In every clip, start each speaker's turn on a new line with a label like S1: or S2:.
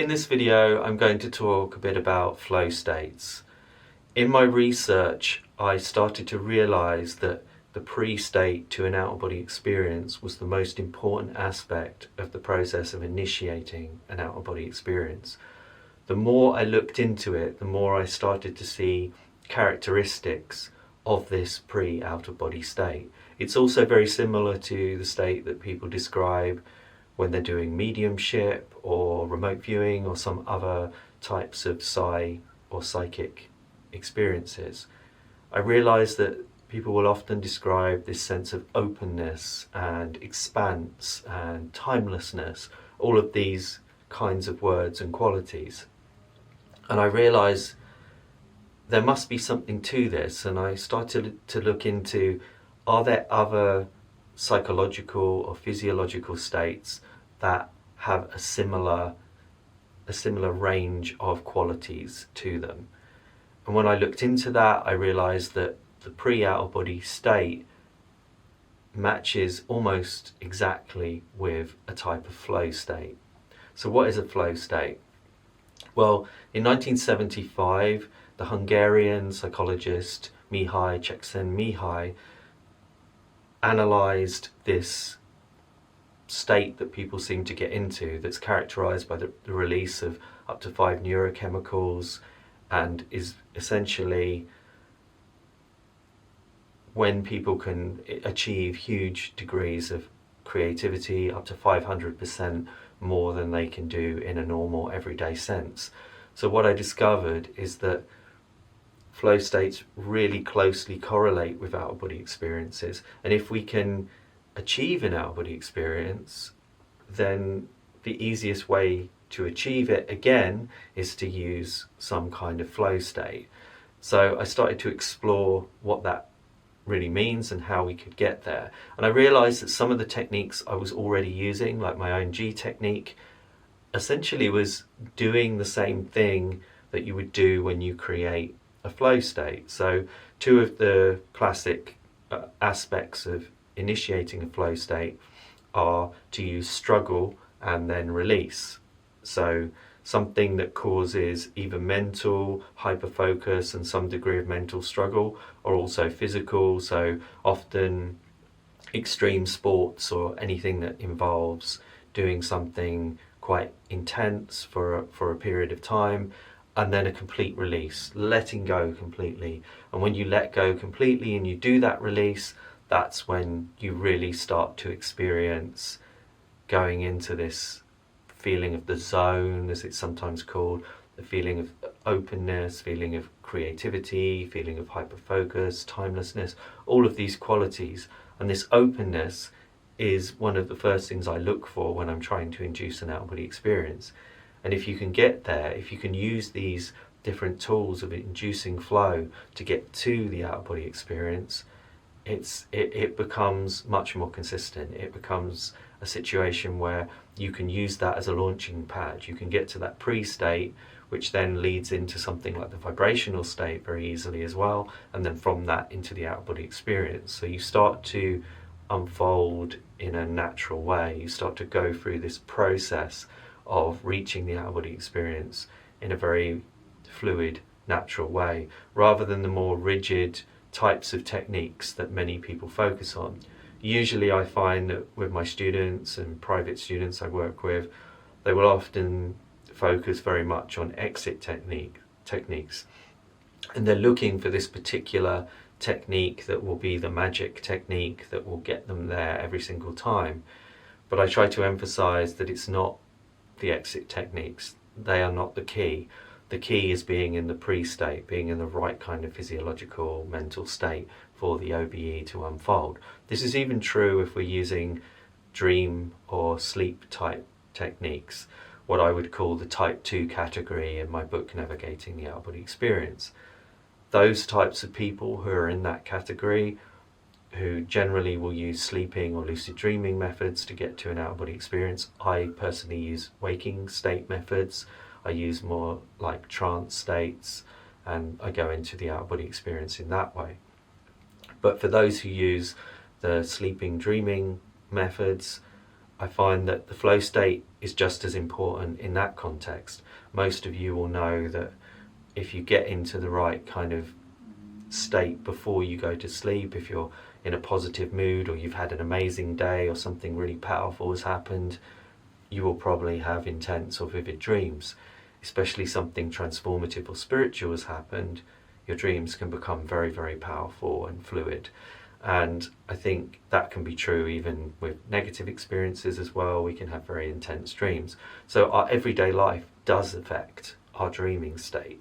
S1: In this video, I'm going to talk a bit about flow states. In my research, I started to realize that the pre-state to an out-of-body experience was the most important aspect of the process of initiating an out-of-body experience. The more I looked into it, the more I started to see characteristics of this pre-out-of-body state. It's also very similar to the state that people describe when they're doing mediumship or remote viewing or some other types of psi or psychic experiences. I realize that people will often describe this sense of openness and expanse and timelessness, all of these kinds of words and qualities. And I realize there must be something to this, and I started to look into, are there other psychological or physiological states that have a similar range of qualities to them? And when I looked into that, I realized that the pre-out-of-body state matches almost exactly with a type of flow state. So what is a flow state? Well, in 1975, the Hungarian psychologist Mihaly Csikszentmihalyi analysed this state that people seem to get into that's characterised by the release of up to 5 neurochemicals, and is essentially when people can achieve huge degrees of creativity, up to 500% more than they can do in a normal everyday sense. So what I discovered is that flow states really closely correlate with out-of-body experiences, and if we can achieve an out-of-body experience, then the easiest way to achieve it again is to use some kind of flow state. So I started to explore what that really means and how we could get there, and I realized that some of the techniques I was already using, like my own G technique, essentially was doing the same thing that you would do when you create a flow state. So two of the classic aspects of initiating a flow state are to use struggle and then release. So something that causes either mental hyperfocus and some degree of mental struggle, or also physical, so often extreme sports or anything that involves doing something quite intense for a period of time, and then a complete release, letting go completely. And when you let go completely and you do that release, that's when you really start to experience going into this feeling of the zone, as it's sometimes called, the feeling of openness, feeling of creativity, feeling of hyperfocus, timelessness, all of these qualities. And this openness is one of the first things I look for when I'm trying to induce an out-of-body experience. And if you can get there, if you can use these different tools of inducing flow to get to the out-of-body experience, it becomes much more consistent. It becomes a situation where you can use that as a launching pad. You can get to that pre-state, which then leads into something like the vibrational state very easily as well, and then from that into the out-of-body experience. So you start to unfold in a natural way. You start to go through this process of reaching the out-of-body experience in a very fluid, natural way, rather than the more rigid types of techniques that many people focus on. Usually I find that with my students and private students I work with, they will often focus very much on exit techniques, and they're looking for this particular technique that will be the magic technique that will get them there every single time. But I try to emphasize that it's not the exit techniques. They are not the key. The key is being in the pre-state, being in the right kind of physiological mental state for the OBE to unfold. This is even true if we're using dream or sleep type techniques, what I would call the type 2 category in my book Navigating the Out-of-Body Experience. Those types of people who are in that category, who generally will use sleeping or lucid dreaming methods to get to an out-of-body experience. I personally use waking state methods. I use more like trance states, and I go into the out-of-body experience in that way. But for those who use the sleeping dreaming methods, I find that the flow state is just as important in that context. Most of you will know that if you get into the right kind of state before you go to sleep, if you're in a positive mood or you've had an amazing day or something really powerful has happened, you will probably have intense or vivid dreams. Especially something transformative or spiritual has happened, your dreams can become very, very powerful and fluid. And I think that can be true even with negative experiences as well. We can have very intense dreams. So our everyday life does affect our dreaming state.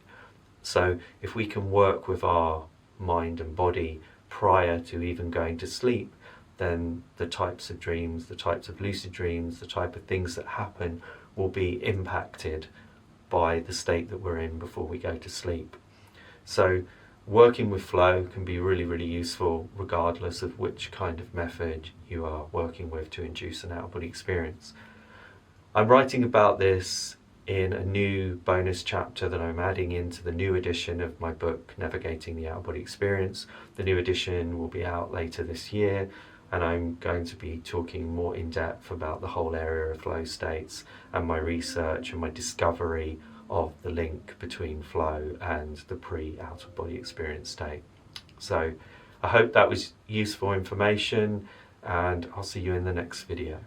S1: So if we can work with our mind and body prior to even going to sleep, then the types of dreams, the types of lucid dreams, the type of things that happen will be impacted by the state that we're in before we go to sleep. So working with flow can be really, really useful regardless of which kind of method you are working with to induce an out-of-body experience. I'm writing about this in a new bonus chapter that I'm adding into the new edition of my book, Navigating the Out-of-Body Experience. The new edition will be out later this year, and I'm going to be talking more in depth about the whole area of flow states and my research and my discovery of the link between flow and the pre-out-of-body experience state. So I hope that was useful information, and I'll see you in the next video.